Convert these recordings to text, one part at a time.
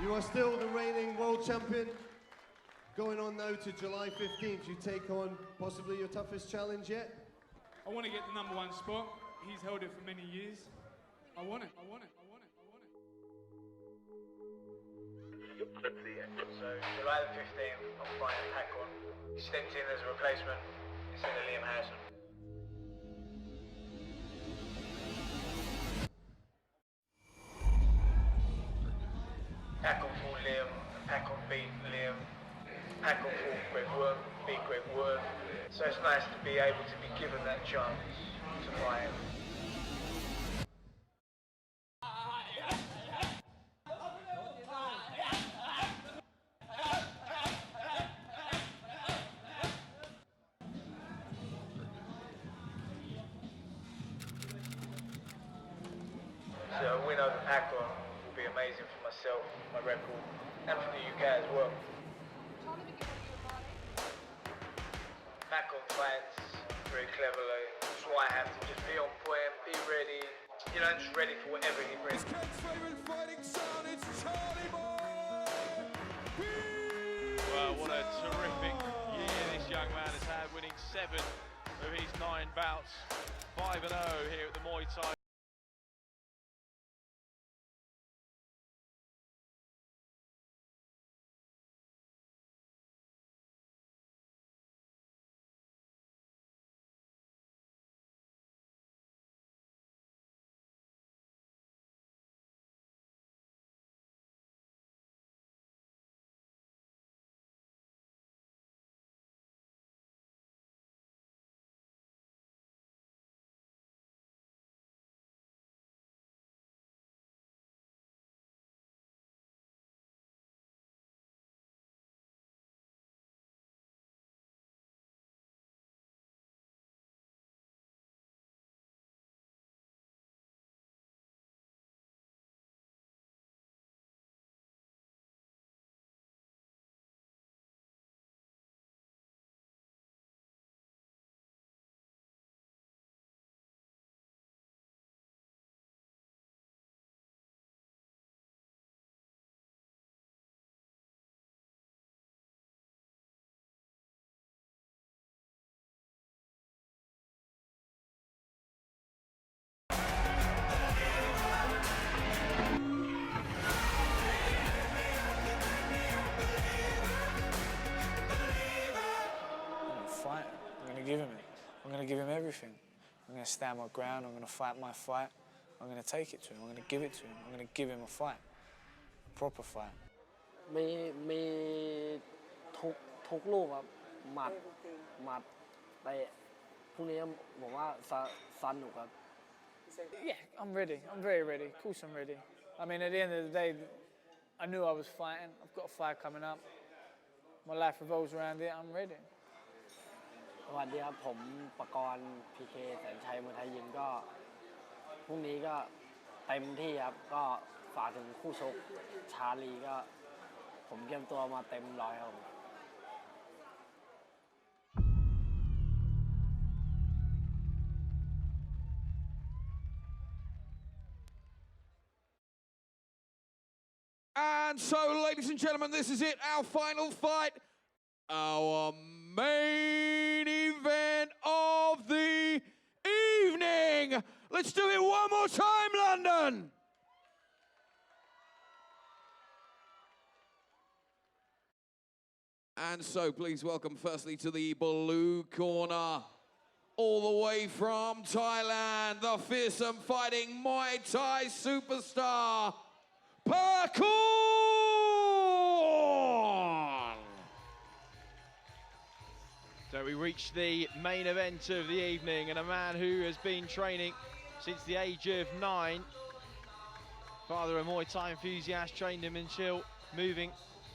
You are still the reigning world champion. Going on now to July 15th, you take on possibly your toughest challenge yet? I want to get the #1 spot. He's held it for many years. I want it, I want it, I want it, I want it. So July the 15th, I'm fighting Pakorn. He stepped in as a replacement instead of Liam Harrison. Pakorn fought Liam, Pakorn beat Liam. Pakorn fought Greg Worth, beat Greg Worth. So it's nice to be able to be given that chance to fight him. So a win over Pakorn will be amazing for myself, my record, and for the UK as well. Pakorn fights very cleverly. That's why I have to just be on point, be ready, you know, just ready for whatever he brings. Well, what a terrific year this young man has had, winning 7 of his 9 bouts, 5-0 here at the Muay Thai. I'm going to give him everything. I'm going to stand my ground, I'm going to fight my fight, I'm going to take it to him, I'm going to give it to him, I'm going to give him a fight, a proper fight. มีทุกลูกครับหมัดเตะพรุ่งนี้ผมว่าสนุกครับ Yeah, I'm ready. I'm very ready. Of course I'm ready. I mean, at the end of the day, I knew I was fighting. I've got a fight coming up. My life revolves around it. I'm ready. สวัสดีครับผมปกรณ์พีเคแสนชัยมวยไทยยิมก็พรุ่งนี้ก็เต็มที่ครับก็ฝากถึงคู่ชกชาลีก็ผมเตรียมตัวมาเต็มร้อยครับ And so, ladies and gentlemen, this is it, our final fight, our main event of the evening. Let's do it one more time, London. And so, please welcome firstly to the blue corner, all the way from Thailand, the fearsome fighting Muay Thai superstar, Pakorn! So we reached the main event of the evening, and a man who has been training since the age of 9. Father, a Muay Thai enthusiast, trained him in Chill, moving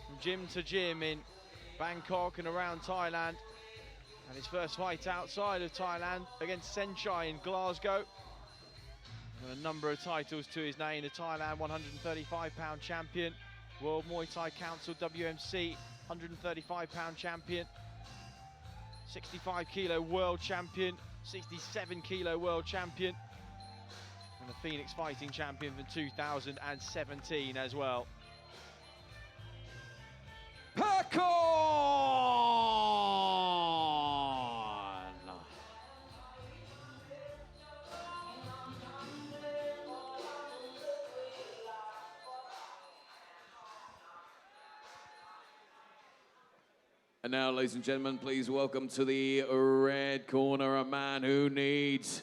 from gym to gym in Bangkok and around Thailand. And his first fight outside of Thailand against Senchai in Glasgow. And a number of titles to his name, the Thailand 135-pound champion, World Muay Thai Council WMC 135-pound champion, 65-kilo world champion, 67-kilo world champion, and the Phoenix fighting champion from 2017 as well. And now, ladies and gentlemen, please welcome to the red corner a man who needs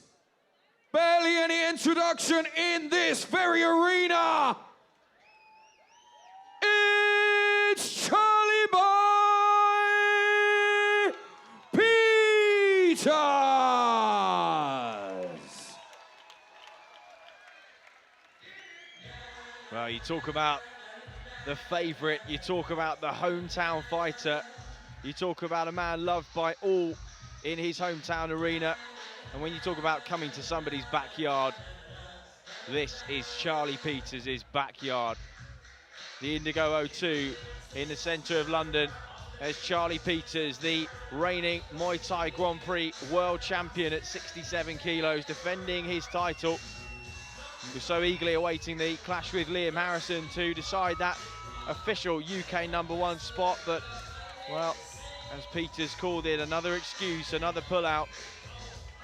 barely any introduction in this very arena. It's Charlie Boy Peters. Well, you talk about the favourite, you talk about the hometown fighter, you talk about a man loved by all in his hometown arena, and when you talk about coming to somebody's backyard, this is Charlie Peters' backyard. The Indigo O2 in the centre of London as Charlie Peters, the reigning Muay Thai Grand Prix world champion at 67 kilos, defending his title. We're so eagerly awaiting the clash with Liam Harrison to decide that official UK #1 spot, but, well, as Peters called it, another excuse, another pullout.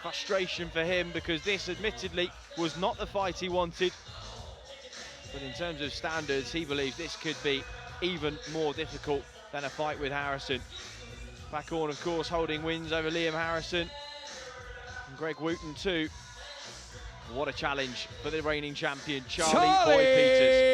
Frustration for him because this admittedly was not the fight he wanted. But in terms of standards, he believes this could be even more difficult than a fight with Harrison. Pakorn, of course, holding wins over Liam Harrison. And Greg Wooten too. What a challenge for the reigning champion, Charlie Boy Peters.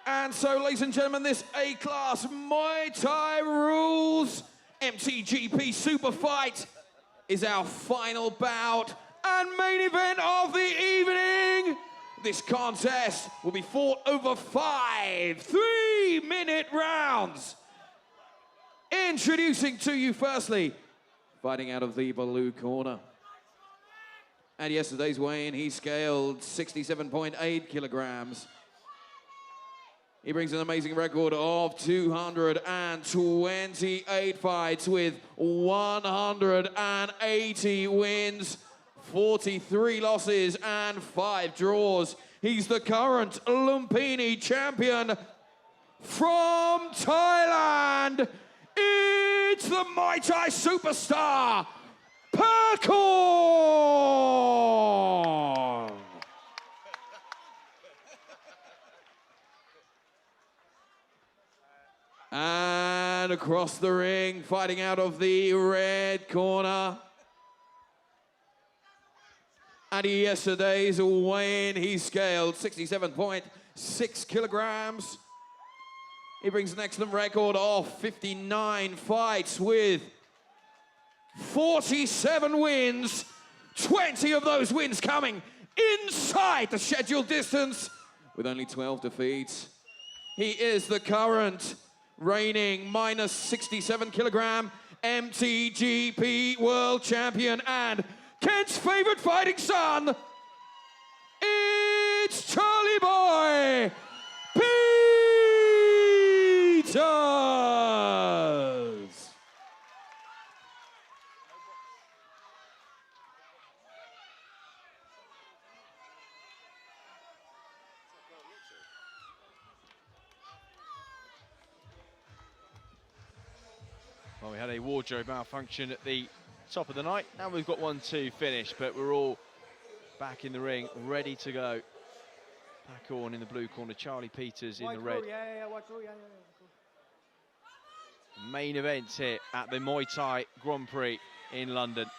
And so, ladies and gentlemen, this A-class Muay Thai rules MTGP Super Fight is our final bout and main event of the evening. This contest will be fought over 5 3-minute rounds. Introducing to you firstly, fighting out of the blue corner. At yesterday's weigh-in, he scaled 67.8 kilograms. He brings an amazing record of 228 fights with 180 wins, 43 losses and 5 draws. He's the current Lumpini champion from Thailand. It's the Muay Thai superstar, Pakorn. And across the ring, fighting out of the red corner. At yesterday's weigh-in, he scaled 67.6 kilograms. He brings an excellent record of 59 fights with 47 wins, 20 of those wins coming inside the scheduled distance with only 12 defeats. He is the current reigning minus 67 kilogram MTGP world champion and Kent's favorite fighting son. It's Charlie Boy Peters. Well, we had a wardrobe malfunction at the top of the night, and we've got 1-2 finish, but we're all back in the ring, ready to go. Pakorn in the blue corner, Charlie Peters in the red. Main event here at the Muay Thai Grand Prix in London.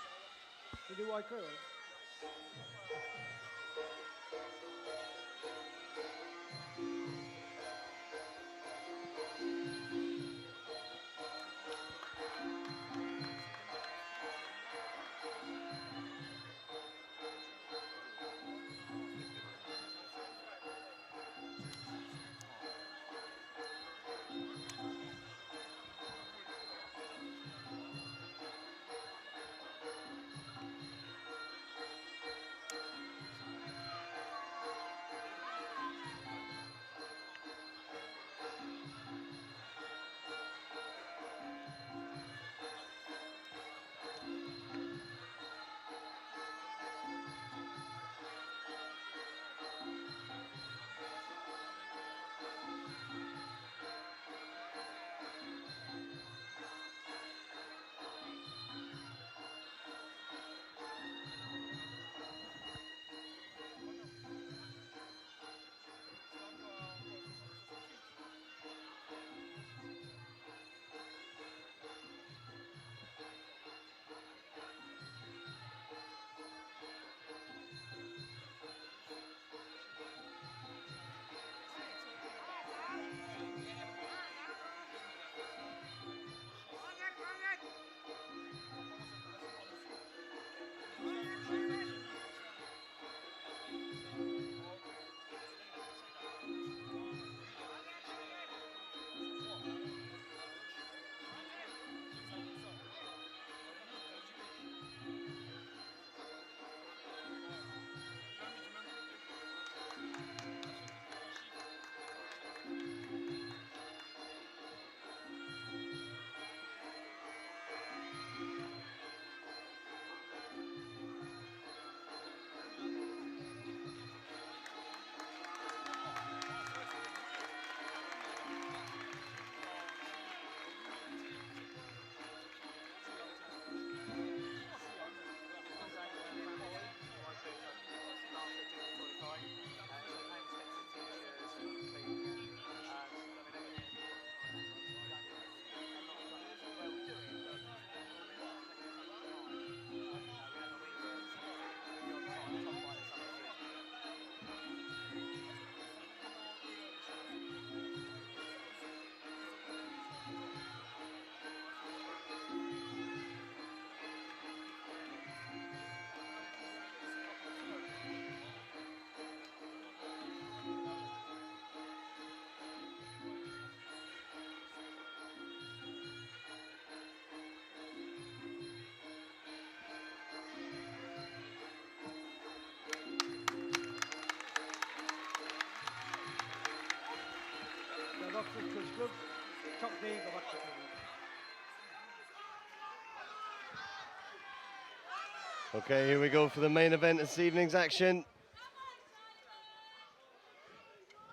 Okay, here we go for the main event this evening's action.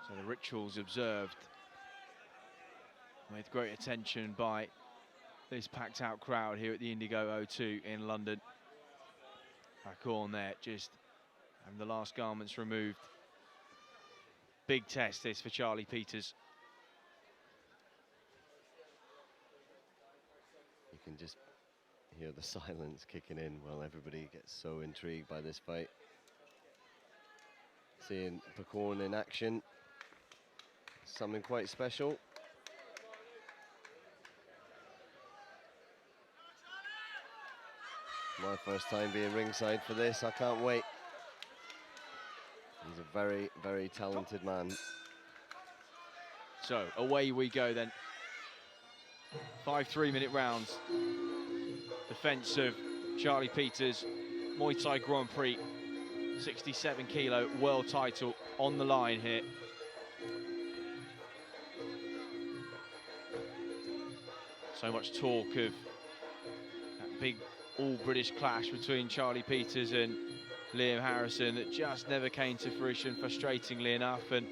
So the rituals observed with great attention by this packed out crowd here at the Indigo O2 in London. Pakorn there, just having the last garments removed. Big test this for Charlie Peters. You can just hear the silence kicking in while everybody gets so intrigued by this fight. Seeing Pakorn in action, something quite special. My first time being ringside for this, I can't wait. He's a very, very talented man. So away we go then. 5 3-minute rounds. Defense of Charlie Peters, Muay Thai Grand Prix, 67 kilo world title on the line here. So much talk of that big all-British clash between Charlie Peters and Liam Harrison that just never came to fruition, frustratingly enough. And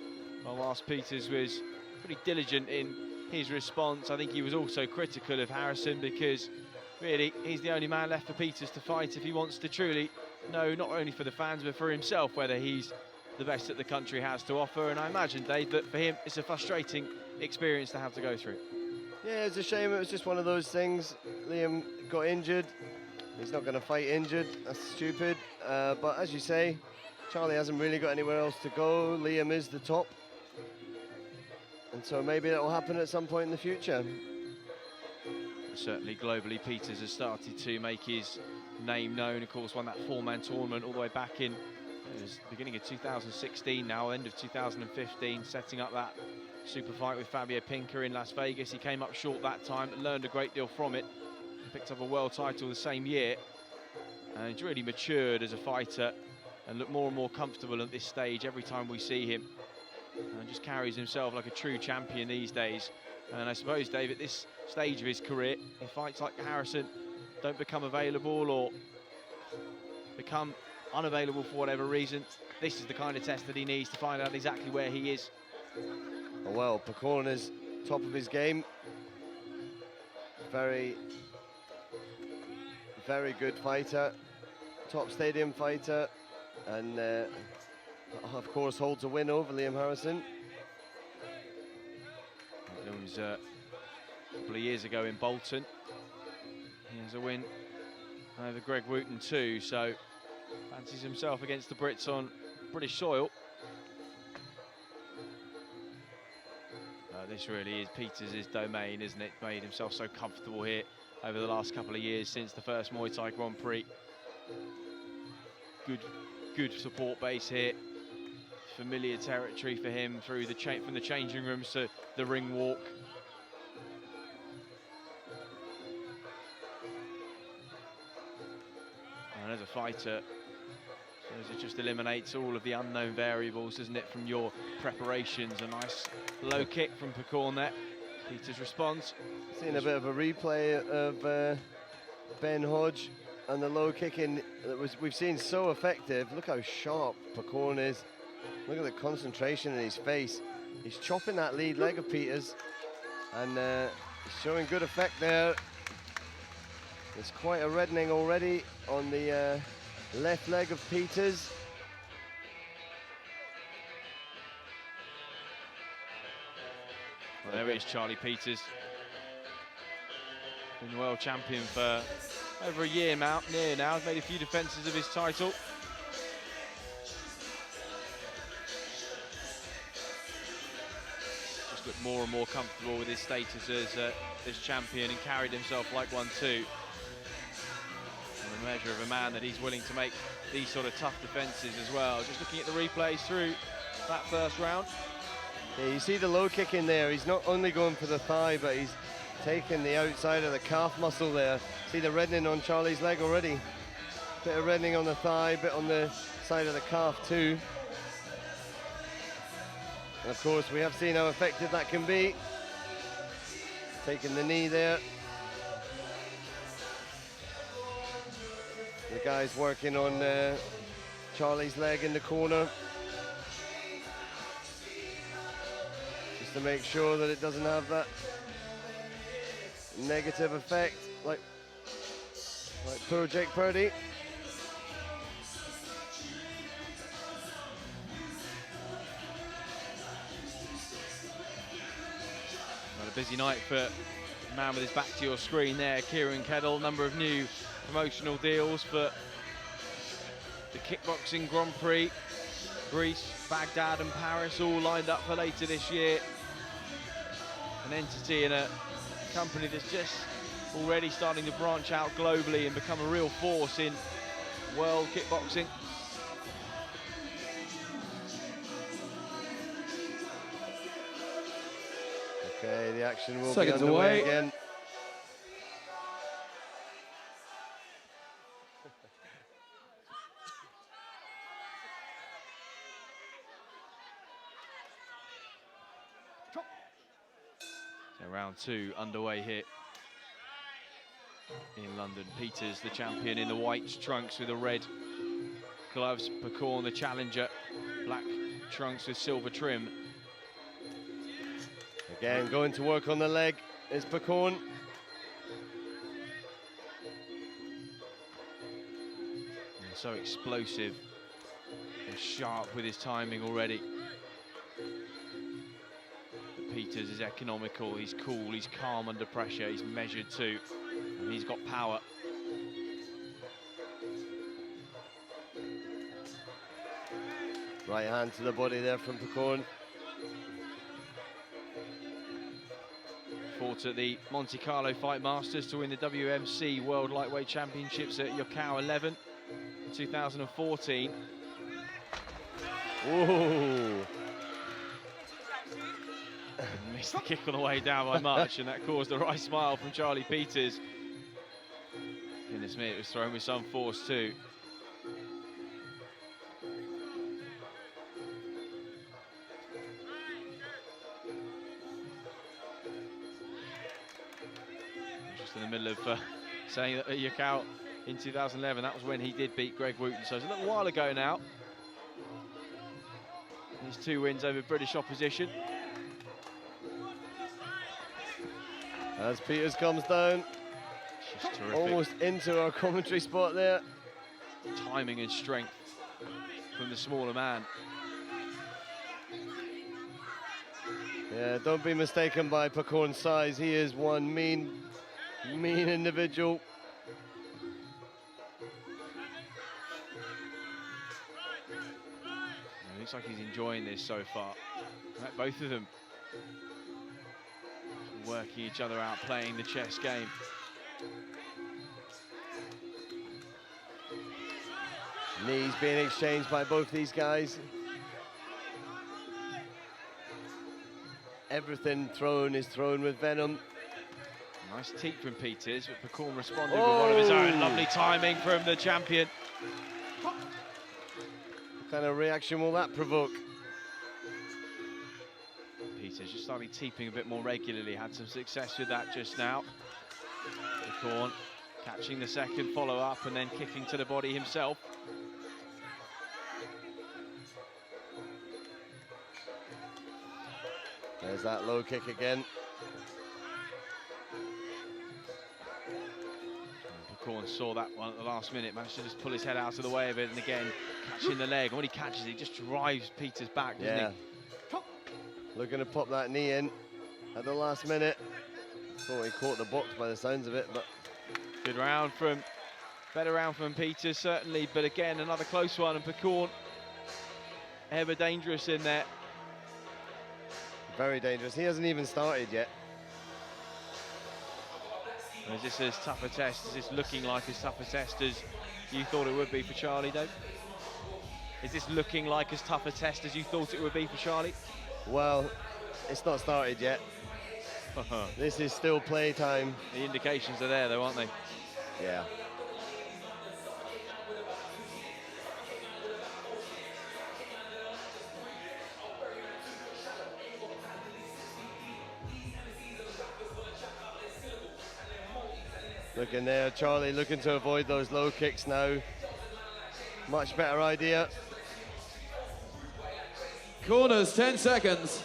whilst Peters was pretty diligent in his response, I think he was also critical of Harrison, because really he's the only man left for Peters to fight if he wants to truly know, not only for the fans but for himself, whether he's the best that the country has to offer. And I imagine, Dave, that for him it's a frustrating experience to have to go through. Yeah, it's a shame. It was just one of those things. Liam got injured. He's not going to fight injured. That's stupid. But as you say, Charlie hasn't really got anywhere else to go. Liam is the top. And so maybe that will happen at some point in the future. Certainly globally, Peters has started to make his name known. Of course, won that 4-man tournament all the way back in, it was beginning of 2016 now, end of 2015, setting up that super fight with Fabio Pinca in Las Vegas. He came up short that time, learned a great deal from it. Picked up a world title the same year, and he's really matured as a fighter and looked more and more comfortable at this stage every time we see him, and just carries himself like a true champion these days. And I suppose, Dave, at this stage of his career, if fights like Harrison don't become available or become unavailable for whatever reason, this is the kind of test that he needs to find out exactly where he is. Oh, well, Pakorn is top of his game. Very good fighter, top stadium fighter, and of course holds a win over Liam Harrison. It was a couple of years ago in Bolton. He has a win over Greg Wooten too, so fancies himself against the Brits on British soil. This really is Peters' domain, isn't it? Made himself so comfortable here over the last couple of years since the first Muay Thai Grand Prix. Good support base here. Familiar territory for him through the from the changing rooms to the ring walk. And as a fighter, it just eliminates all of the unknown variables, doesn't it, from your preparations. A nice low kick from Pakorn there. Peters responds. Seeing a bit of a replay of Ben Hodge and the low kicking that we've seen so effective. Look how sharp Pakorn is. Look at the concentration in his face. He's chopping that lead leg of Peters, and he's showing good effect there. There's quite a reddening already on the left leg of Peters. Well, there is Charlie Peters. Been the world champion for over a year now. He's made a few defences of his title. Just looked more and more comfortable with his status as champion, and carried himself like one too. And a measure of a man that he's willing to make these sort of tough defences as well. Just looking at the replays through that first round. Yeah, you see the low kick in there. He's not only going for the thigh, but he's taking the outside of the calf muscle there. See the reddening on Charlie's leg already. Bit of reddening on the thigh, bit on the side of the calf too. And of course, we have seen how effective that can be. Taking the knee there. The guys working on Charlie's leg in the corner, just to make sure that it doesn't have that negative effect like poor Jake Purdy. Well, a busy night for the man with his back to your screen there, Kieran Kettle. Number of new promotional deals for the kickboxing Grand Prix. Greece, Baghdad and Paris all lined up for later this year. An entity and a company that's just already starting to branch out globally and become a real force in world kickboxing. Okay, the action will Seconds be underway away. again. So round 2 underway here in London. Peters, the champion, in the white trunks with the red gloves. Pakorn, the challenger, black trunks with silver trim. Again, going to work on the leg is Pakorn. And so explosive and sharp with his timing already. But Peters is economical, he's cool, he's calm under pressure, he's measured too, and he's got power. Right hand to the body there from Pakorn. Fought at the Monte Carlo Fight Masters to win the WMC World Lightweight Championships at Yokkao 11 in 2014. Ooh. Missed the kick on the way down by much, and that caused a wry smile from Charlie Peters. Goodness me, it was thrown with some force too. Just in the middle of saying that at Yokkao in 2011, that was when he did beat Greg Wooten, so it's a little while ago now. His 2 wins over British opposition. As Peters comes down, Just terrific. almost into our commentary spot there. Timing and strength from the smaller man. Yeah, don't be mistaken by Pakorn's size. He is one mean individual. It looks like he's enjoying this so far. Right, both of them working each other out, playing the chess game. Knees being exchanged by both these guys. Everything thrown is thrown with venom. Nice teep from Peters, but Pakorn responded with one of his own. Lovely timing from the champion. What kind of reaction will that provoke? Peters just started teeping a bit more regularly, had some success with that just now. Pakorn catching the second follow-up and then kicking to the body himself. There's that low kick again. Pakorn saw that one at the last minute, managed to just pull his head out of the way of it, and again catching the leg. And when he catches it, he just drives Peters back, doesn't he? Looking to pop that knee in at the last minute. Thought he caught the box by the sounds of it, but Good round from, better round from Peters certainly, but again another close one, and Pakorn ever dangerous in there. very dangerous. He hasn't even started yet. Is this as tough a test? Is this looking like as tough a test as you thought it would be for Charlie, Dave? Is this looking like as tough a test as you thought it would be for Charlie? Well, it's not started yet. This is still playtime. The indications are there though, aren't they? Yeah. Looking there, Charlie looking to avoid those low kicks now. Much better idea. Corners, 10 seconds.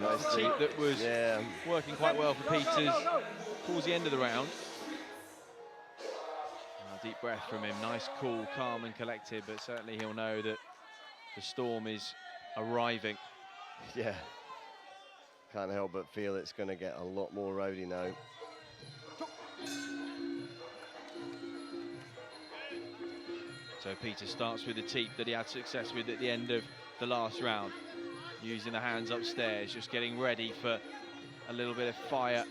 Nice Team that was yeah. working quite well for Peters towards the end of the round. A deep breath from him, nice, cool, calm and collected, but certainly he'll know that the storm is arriving. Yeah. Can't help but feel it's going to get a lot more rowdy now. So Peter starts with the teep that he had success with at the end of the last round. Using the hands upstairs, just getting ready for a little bit of fire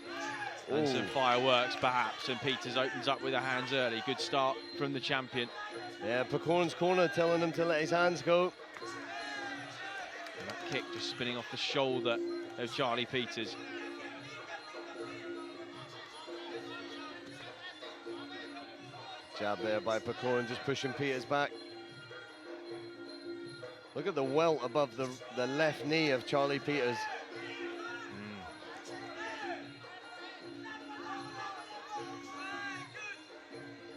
and some fireworks perhaps, and Peters opens up with the hands early. Good start from the champion. Yeah, Pakorn's corner telling him to let his hands go. And that kick just spinning off the shoulder of Charlie Peters. Jab there by Pakorn, just pushing Peters back. Look at the welt above the left knee of Charlie Peters.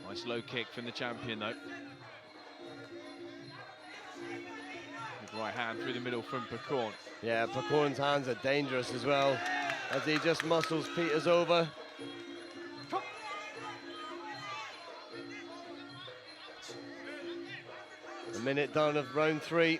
Nice low kick from the champion though. Good right hand through the middle from Pakorn. Yeah, Pakorn's hands are dangerous as well, as he just muscles Peters over. A minute done of round 3.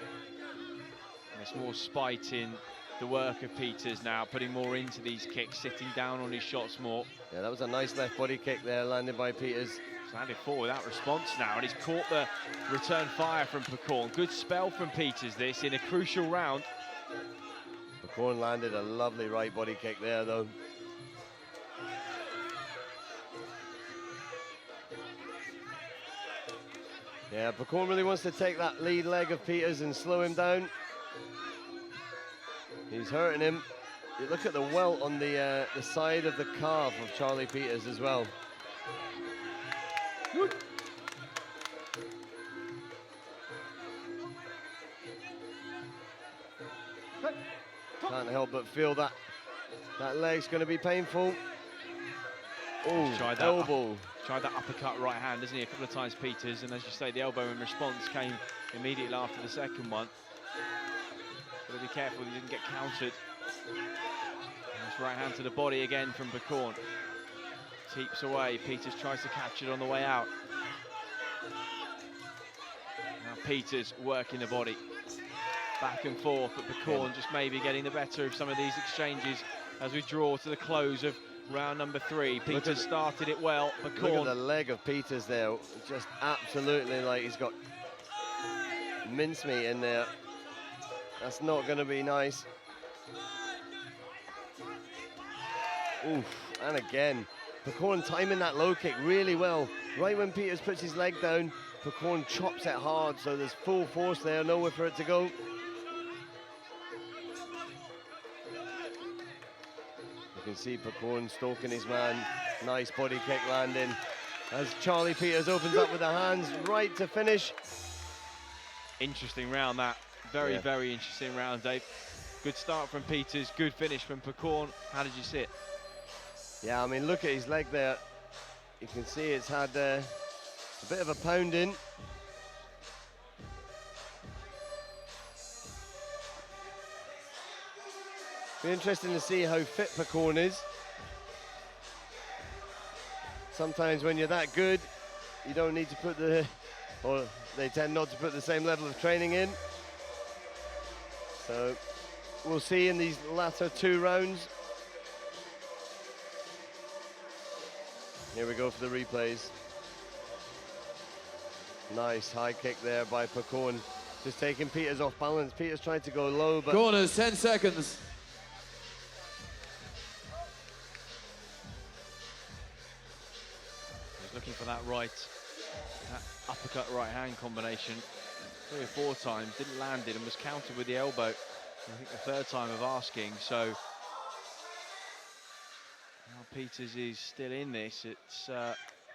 There's more spite in the work of Peters now, putting more into these kicks, sitting down on his shots more. Yeah, that was a nice left body kick there, landed by Peters. He's landed forward without response now, and he's caught the return fire from Pakorn. Good spell from Peters this in a crucial round. Pakorn landed a lovely right body kick there though. Yeah, Pakorn really wants to take that lead leg of Peters and slow him down. He's hurting him. You look at the welt on the side of the calf of Charlie Peters as well. Can't help but feel that leg's going to be painful. Oh, elbow. Tried that uppercut right hand, doesn't he, a couple of times, Peters, and as you say, the elbow in response came immediately after the second one. Got to be careful he didn't get countered. Nice right hand to the body again from Pakorn. Teeps away, Peters tries to catch it on the way out. Now Peters working the body. Back and forth, but Pakorn just maybe getting the better of some of these exchanges as we draw to the close of round number 3. Peters started it well. Pakorn. Look at the leg of Peters there, just absolutely like he's got mincemeat in there. That's not going to be nice. Oof, and again, Pakorn timing that low kick really well. Right when Peters puts his leg down, Pakorn chops it hard, so there's full force there, nowhere for it to go. You can see Pakorn stalking his man. Nice body kick landing as Charlie Peters opens up with the hands right to finish. Interesting round that. Very, very interesting round, Dave. Good start from Peters, good finish from Pakorn. How did you see it? Yeah, I mean, look at his leg there. You can see it's had a bit of a pounding. Be interesting to see how fit Pakorn is. Sometimes when you're that good, you don't need to put or they tend not to put the same level of training in. So we'll see in these latter 2 rounds. Here we go for the replays. Nice high kick there by Pakorn. Just taking Peters off balance. Peters trying to go low, but... Corners, 10 seconds. He's looking for that uppercut right hand combination 3 or 4 times, didn't land it and was countered with the elbow. I think the 3rd time of asking, so now Peters is still in this. It's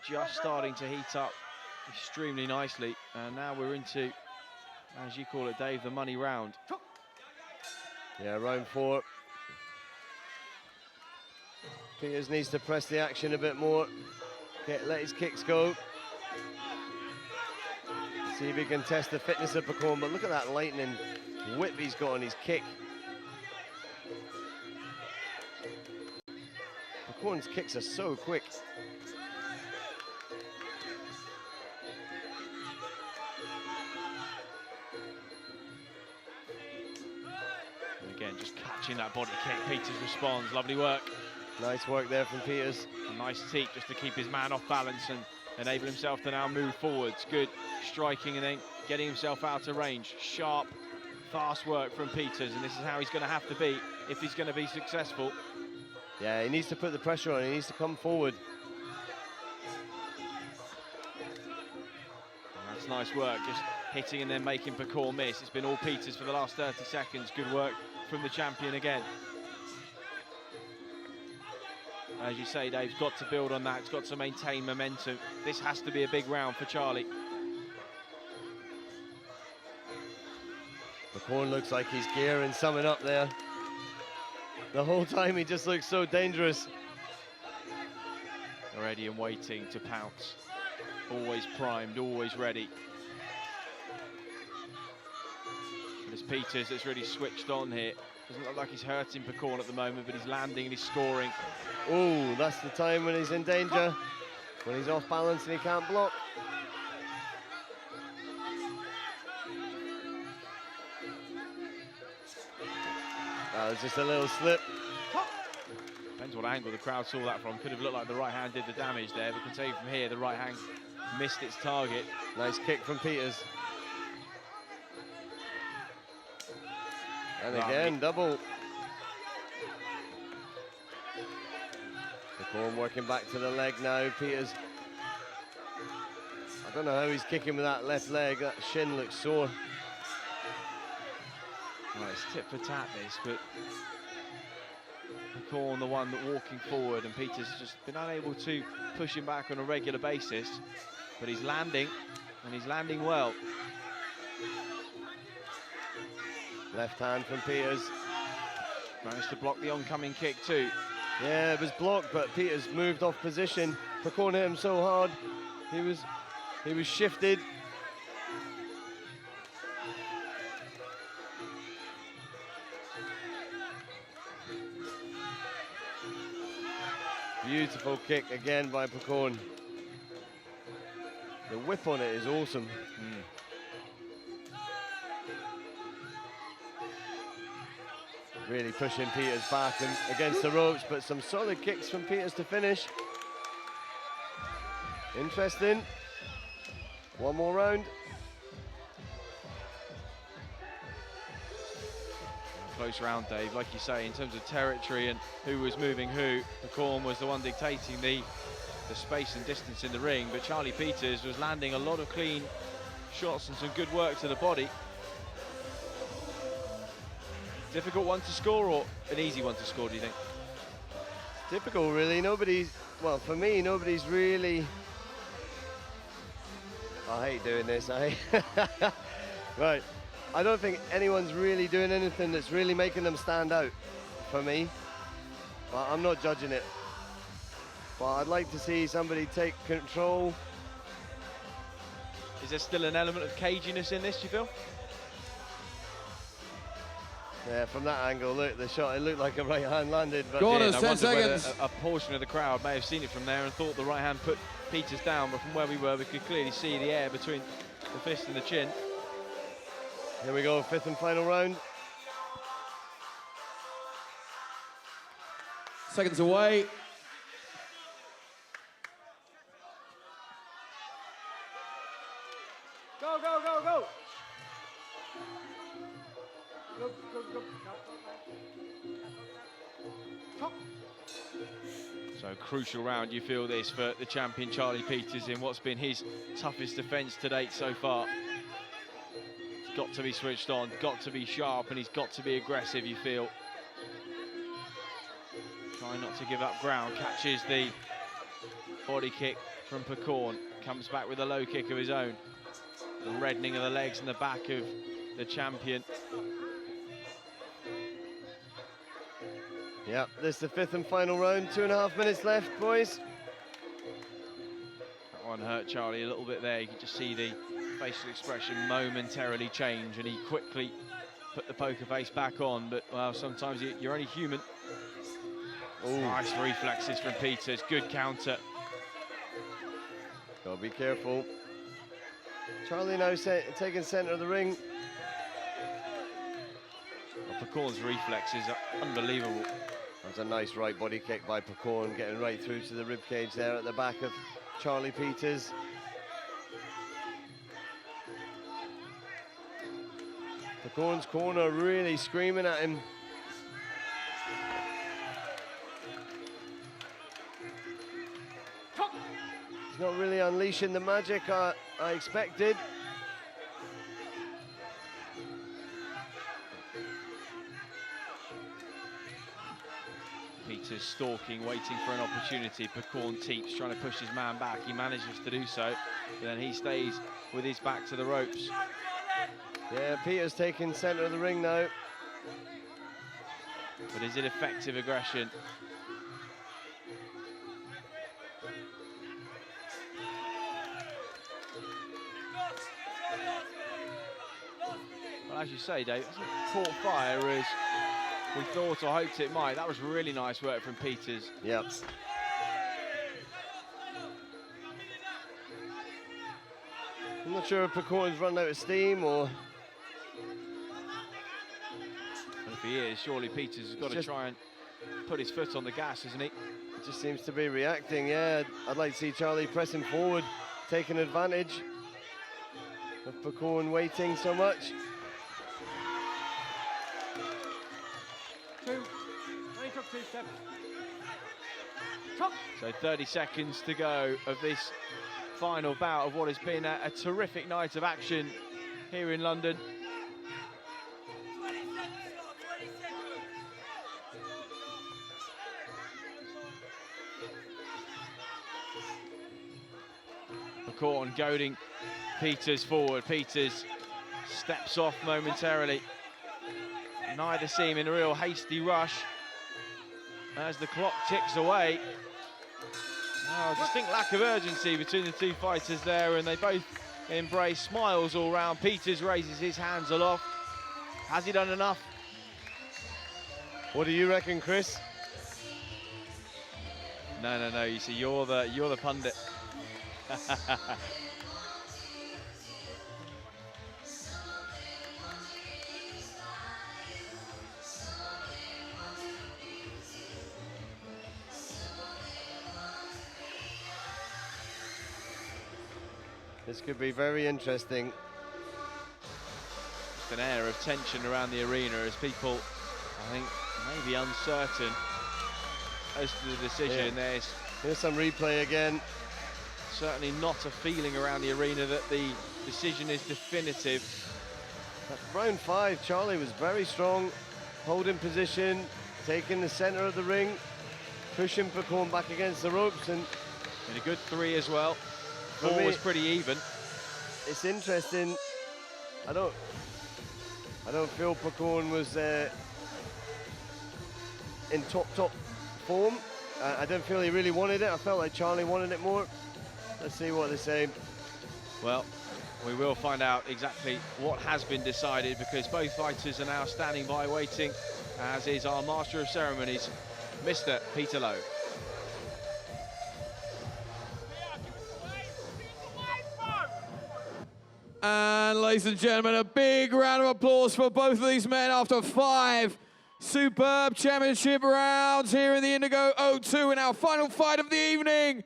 just starting to heat up extremely nicely, and now we're into as you call it, Dave, the money round. Yeah, round 4. Peters needs to press the action a bit more. Let his kicks go. See if he can test the fitness of Pakorn, but look at that lightning whip he's got on his kick. Pakorn's kicks are so quick. And again, just catching that body kick. Peters responds. Lovely work. Nice work there from Peters. A nice teep just to keep his man off balance and enable himself to now move forwards. Good striking and then getting himself out of range. Sharp, fast work from Peters, and this is how he's going to have to be if he's going to be successful. Yeah, he needs to put the pressure on. He needs to come forward. And that's nice work, just hitting and then making Pakorn miss. It's been all Peters for the last 30 seconds. Good work from the champion again. As you say, Dave's got to build on that. It's got to maintain momentum. This has to be a big round for Charlie. Pakorn looks like he's gearing something up there. The whole time he just looks so dangerous. Ready and waiting to pounce. Always primed, always ready. But it's Peters that's really switched on here. Doesn't look like he's hurting Pakorn at the moment, but he's landing and he's scoring. Oh, that's the time when he's in danger. When he's off balance and he can't block. That was just a little slip. Depends what angle the crowd saw that from. Could have looked like the right hand did the damage there, but can tell you from here, the right hand missed its target. Nice kick from Peters. And again, double. Pakorn working back to the leg now. Peters, I don't know how he's kicking with that left leg. That shin looks sore. Well, it's tit for tat this, but Pakorn the one that walking forward, and Peters just been unable to push him back on a regular basis. But he's landing, and he's landing well. Left hand from Peters. Managed to block the oncoming kick too. Yeah, it was blocked, but Peters moved off position. Pakorn hit him so hard, he was shifted. Beautiful kick again by Pakorn. The whip on it is awesome. Really pushing Peters back and against the ropes, but some solid kicks from Peters to finish. Interesting. One more round. Close round, Dave, like you say, in terms of territory and who was moving who. Pakorn was the one dictating the space and distance in the ring, but Charlie Peters was landing a lot of clean shots and some good work to the body. Difficult one to score or an easy one to score, do you think? Difficult, really. Well, for me, nobody's really... I hate doing this. Right. I don't think anyone's really doing anything that's really making them stand out for me. But I'm not judging it. But I'd like to see somebody take control. Is there still an element of caginess in this, do you feel? Yeah, from that angle, look, the shot, it looked like a right hand landed. But Go on, I it's 10 wonder whether seconds. a portion of the crowd may have seen it from there and thought the right hand put Peters down, but from where we were, we could clearly see the air between the fist and the chin. Here we go, 5th and final round. Seconds away. Go, go, go, go! Go, go, go. So crucial round, you feel this, for the champion Charlie Peters in what's been his toughest defence to date so far. He's got to be switched on, got to be sharp, and he's got to be aggressive, you feel. Trying not to give up ground, catches the body kick from Pakorn, comes back with a low kick of his own. The reddening of the legs and the back of the champion. Yeah, this is the 5th and final round. 2.5 minutes left, boys. That one hurt Charlie a little bit there. You could just see the facial expression momentarily change, and he quickly put the poker face back on. But, well, sometimes you're only human. Ooh. Nice reflexes from Peters. Good counter. Gotta be careful. Charlie now taking centre of the ring. Well, Pakorn's reflexes are unbelievable. That's a nice right body kick by Pakorn, getting right through to the ribcage there at the back of Charlie Peters. Pakorn's corner really screaming at him. He's not really unleashing the magic I expected. Peters stalking, waiting for an opportunity. Pakorn teeps, trying to push his man back. He manages to do so, but then he stays with his back to the ropes. Yeah, Peters taking centre of the ring now. But is it effective aggression? Well, as you say, Dave, it hasn't caught fire as we thought or hoped it might. That was really nice work from Peters. Yep. I'm not sure if Pakorn's run out of steam or... But if he is, surely Peters has got to try and put his foot on the gas, hasn't he? It just seems to be reacting, yeah. I'd like to see Charlie pressing forward, taking advantage of Pakorn waiting so much. So 30 seconds to go of this final bout of what has been a terrific night of action here in London. Pakorn goading Peters forward. Peters steps off momentarily. Neither seem in a real hasty rush as the clock ticks away. Oh, distinct lack of urgency between the two fighters there, and they both embrace smiles all round. Peters raises his hands aloft. Has he done enough? What do you reckon, Chris? No. You see, you're the pundit. This could be very interesting. Just an air of tension around the arena as people, I think, maybe uncertain as to the decision. Yeah. Here's some replay again. Certainly not a feeling around the arena that the decision is definitive. At round 5, Charlie was very strong, holding position, taking the centre of the ring, pushing Pakorn back against the ropes, and a good 3 as well. 4 was pretty even. It's interesting. I don't feel Pakorn was in top form. I don't feel he really wanted it. I felt like Charlie wanted it more. Let's see what they say. Well, we will find out exactly what has been decided, because both fighters are now standing by waiting, as is our Master of Ceremonies, Mr. Peter Lowe. And ladies and gentlemen, a big round of applause for both of these men after 5 superb championship rounds here in the Indigo O2 in our final fight of the evening.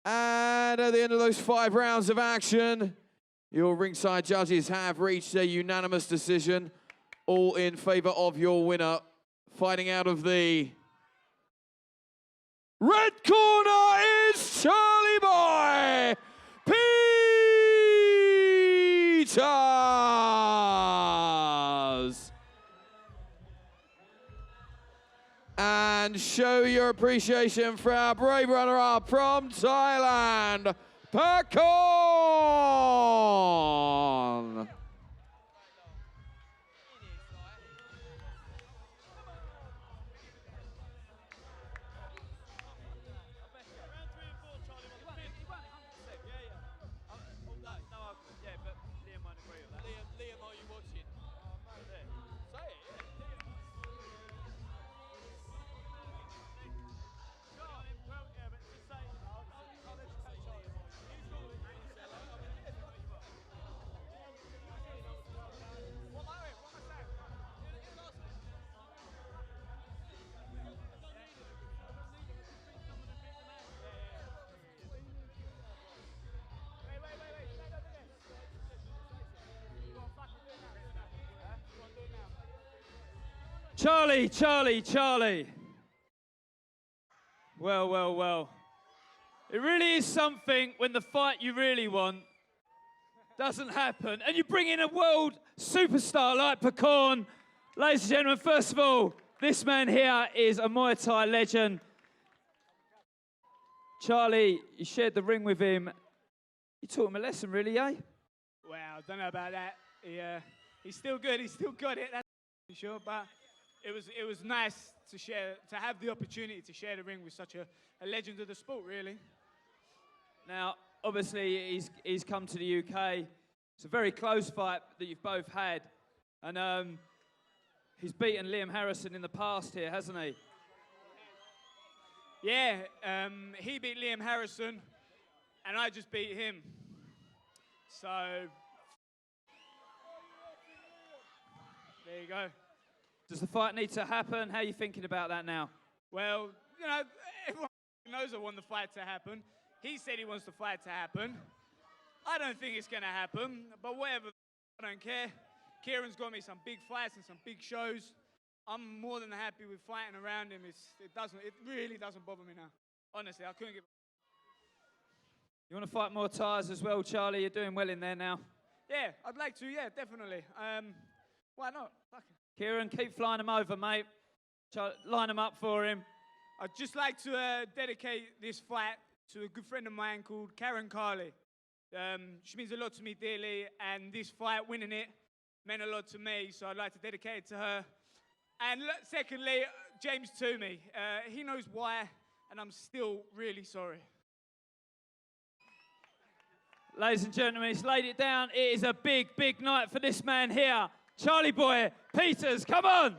And at the end of those 5 rounds of action, your ringside judges have reached a unanimous decision, all in favor of your winner. Fighting out of the red corner is Charlie Boy Peters. And show your appreciation for our brave runner-up from Thailand, Pakorn. Charlie, Charlie, Charlie. Well, well, well. It really is something when the fight you really want doesn't happen. And you bring in a world superstar like Pakorn. Ladies and gentlemen, first of all, this man here is a Muay Thai legend. Charlie, you shared the ring with him. You taught him a lesson, really, eh? Well, I don't know about that. He's still good. He's still got it. That's for sure. But it was nice to have the opportunity to share the ring with such a legend of the sport, really. Now, obviously, he's come to the UK. It's a very close fight that you've both had. And he's beaten Liam Harrison in the past here, hasn't he? Yeah, he beat Liam Harrison, and I just beat him. So, there you go. Does the fight need to happen? How are you thinking about that now? Well, you know, everyone knows I want the fight to happen. He said he wants the fight to happen. I don't think it's going to happen, but whatever, I don't care. Kieran's got me some big fights and some big shows. I'm more than happy with fighting around him. It really doesn't bother me now. Honestly, I couldn't give. You want to fight more Thais as well, Charlie? You're doing well in there now. Yeah, I'd like to. Yeah, definitely. Why not? Fuck it. Kieran, keep flying him over, mate. Line him up for him. I'd just like to dedicate this fight to a good friend of mine called Karen Carley. She means a lot to me dearly, and this fight, winning it, meant a lot to me, so I'd like to dedicate it to her. And secondly, James Toomey. He knows why, and I'm still really sorry. Ladies and gentlemen, he's laid it down. It is a big, big night for this man here. Charlie Boy Peters, come on!